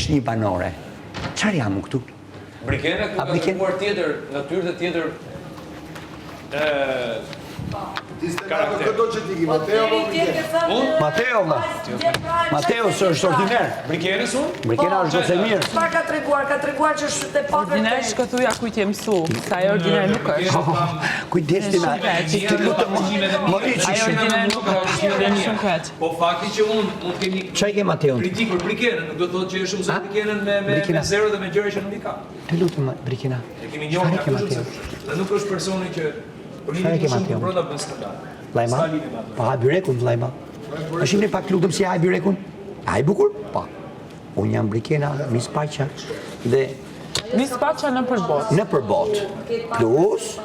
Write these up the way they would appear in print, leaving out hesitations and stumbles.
është një banore. Çfarë jam këtu? Brikena ka treguar tjetër, natyrë të tjetër. Këto që t'i ki, Mateo është ordiner. Brikenës unë? Brikena është goce mirë. Çfarë ka treguar që është e pa Ordiner shkëtuja kujt je mësu, sa e ordiner nuk është. Kujdestina, të lutem më riçi Ajo ordiner nuk është, shumë keq. Po fakti që unë kemi Çfarë ke Mateo? kritik për Brikenën, nuk do të thotë që është mësuar Brikenën me zero dhe me gjëra që nuk i ka. Të lutem Brikena. E kemi njohur nga shumë dhe nuk është personi që për një ke shumë Mateo? brenda bën skandal. Lajma? Po ha byrekun Lajma. A shihni pak lutem si ha byrekun? Ha i bukur? Po. Unë jam Brikena, Miss Paqa dhe Miss Paqa në përbot. në përbot. Plus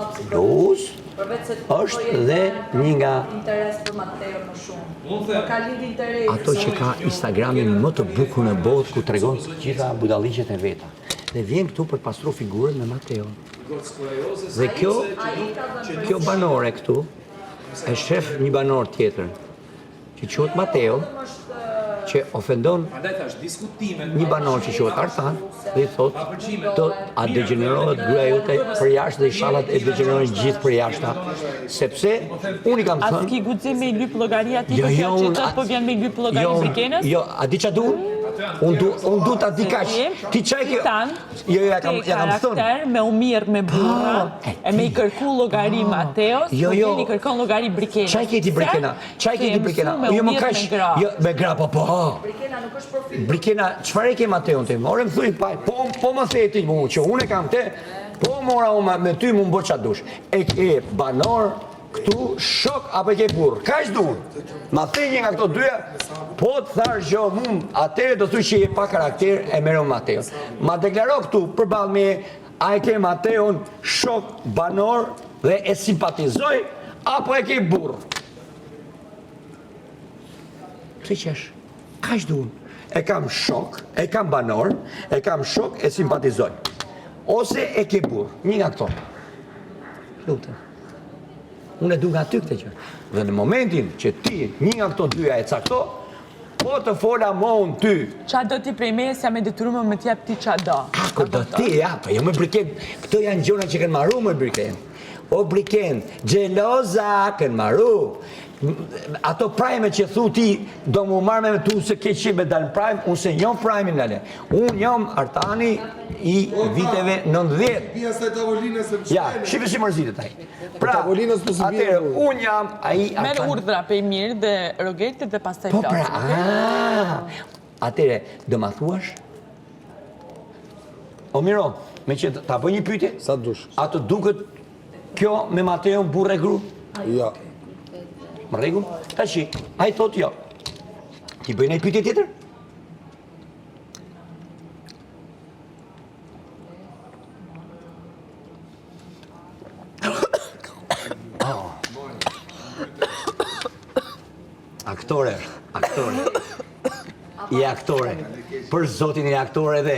është dhe një nga interes për Mateo më shumë. Unë them, Ka lidh interes. ato që ka Instagramin më të bukur në botë ku tregon gjitha budalliqet e veta. Dhe vjen këtu për pastru figurën me Mateo. Dhe kjo banore këtu e shef një banor tjetër që quhet Mateo, që ofendon prandaj thash diskutime. një banor që quhet Artan dhe i thot a degenerohet gruaja jote për jashtë dhe inshallah e degenerojnë gjithë për jashta, sepse unë i kam A thënë s'ki guxim me i lyp llogaria ti për kjo qytet, po vjen me i lyp llogari Brikenës? Jo, a di ç'a duan? Unë du ta di kaq. Ti çaj kjo? Jo, ja kam thënë. Karakter me u mirë me burra, e me i kërku llogari Mateos, Jo, po jo. vjen i kërkon llogari Brikenës. Çaj ke ti Brikena? Çaj ke ti Brikena? Jo më kaq. Jo, me gra po. Brikena nuk është profil. Brikena, çfarë ke Mateon ti? Ore më thuj pa, po më the ti mua që unë kam te, po mora unë me ty më bë ç'a dush. E ke banor këtu shok apo e ke burr? Kaq duan. Ma the një nga këto dyja, po të thash jo mund, atëherë do thuj që je pa karakter e merr Mateo. Ma deklaro këtu përballë me a e ke Mateon shok banor dhe e simpatizoj apo e ke burr? Pse qesh? Kaq duan. E kam shok, e kam banor, e kam shok, e simpatizoj. Ose e ke burr, një nga këto. Lutem. Unë e du nga ty këtë gjë. Dhe në momentin që ti një nga këto dyja e cakto, po të fola mo unë ty. Qa do ti prej meje se me detyruar me t'jap ti qa do? Ako do ti, ja, po jo më Briken, këto janë gjona që kanë marru më Briken. O Briken, gjeloza kanë marru. Ato prime që thu ti do mu marrë me tu se ke qi me dalë prime, unë se njom prime në le. Unë njom Artani i viteve 90. Pia saj tavolinës e Ja, shife si mërzitet ai. Pra, tavolinës po si bie. atëherë, unë jam ai Merë Artani. urdhra pe i mirë dhe rogetit dhe pastaj Po pra, flasë. atëre, do ma thuash? O miro, me që ta bëj një pyetje? Sa dush? A të duket kjo me Mateo burr e gru? Ja. Më rregull? Tashi, ai thot jo. Ti bëj një pyetje tjetër? Aktore. I aktore. Për zotin i aktore dhe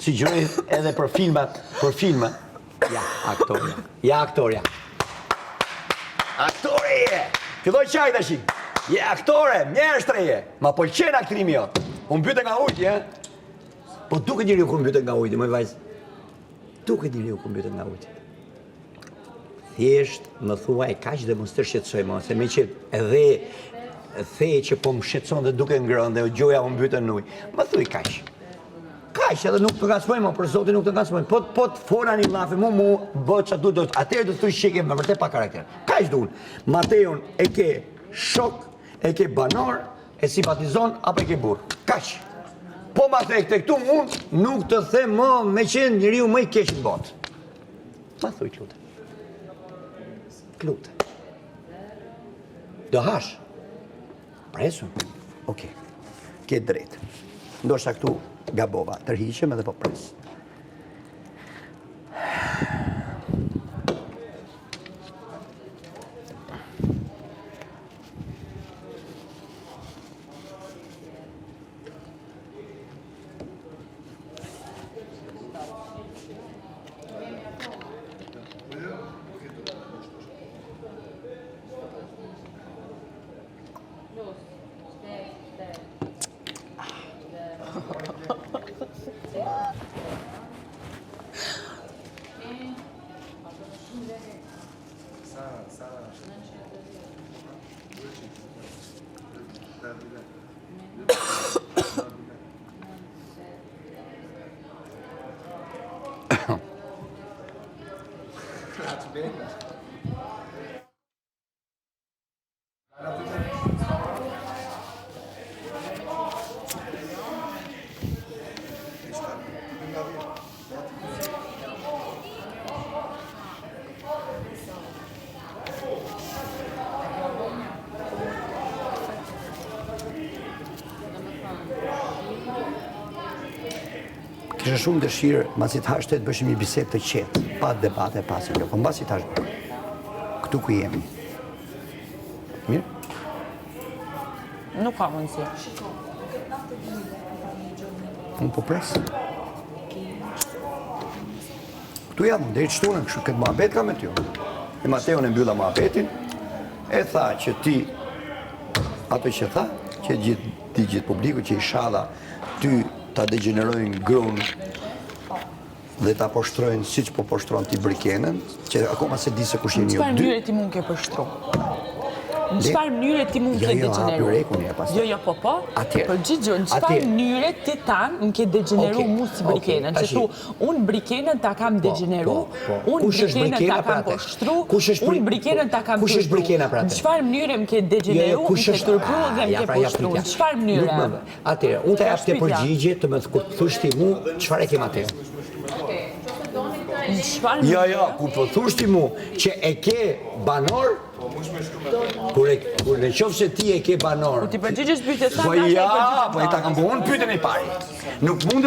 si gjëri edhe për filma. Ja, aktorja. Ja, aktorja. Aktore je! Filloj qaj tash. Je aktore, mjeshtre je. Ma pëlqen aktrimi jot. Unë mbyte nga ujtë, ja? Po duket njeriu kur mbytet nga ujtë, më vajz. Duket njeriu kur mbytet nga ujtë. Thjesht më thuaj kaq dhe mos të shqetësoj më, se me që edhe the që po më shqetëson dhe duke ngrënë dhe gjoja më mbytet në ujë. Më thuj kaq. Kaq, edhe nuk të ngacmoj më, për zotin nuk të ngacmoj. Po të fona një llafe, mu bë ç'a duhet, atëherë do të thuj shike me vërtet pa karakter. Kaq duan. Mateon e ke shok, e ke banor, e simpatizon apo e ke burr. Kaq. Po ma the këtu unë nuk të them më me qenë njeriu më i keq në botë. Ma thuj lutem. Lutem. Do hash. Presu. Okej. Ke drejt. Ndoshta këtu gabova, tërhiqem edhe po pres. Kisha shumë dëshirë, mbasi të hashtë të bëshim një bisedë të qetë, pa debate, pa si kjo, po mbasi të hashtë, këtu ku jemi. Mirë? Nuk ka mundësi. Unë po presë. Këtu jam, dhe i qëtunën, kështu këtë muhabet ka me t'ju. E Mateo në mbylla muhabetin, e tha që ti, ato që tha, që gjithë publiku, që i shala ty ta degenerojnë grunë dhe ta poshtrojnë si që po poshtron ti brikenën, që akoma se di se kush jeni ju Çfarë dy. mënyre ti mund ke përshtru? Në çfarë mënyre ti mund ke degeneru? Jo, rekun e pas. Jo, po. Atëherë. Përgjigjo, në çfarë Atëherë. mënyre ti tanë më ke degeneru Okej, mu si brikenën? Që tashi. thu, unë brikenën ta kam degeneru, unë Kush është brikenën ta brikena kam pra te? poshtru, Kush është unë brikenën ta kam kush është turpru. brikena pra te? Në çfarë mënyre më ke degeneru, më ke turpru dhe më ke poshtru? Në çfarë mënyre? Atëherë, unë të jap të Shpytja. përgjigje të më kur të thush ti mu, çfarë e ke Mateo? Në çfarë Ja, mënyre? kur të thush ti mu që e ke banor, kur në qoftë se ti e ke banor. Ti përgjigjesh pyetjes sa Po ja, po e ta kam po unë pyetjen e pari. Nuk mund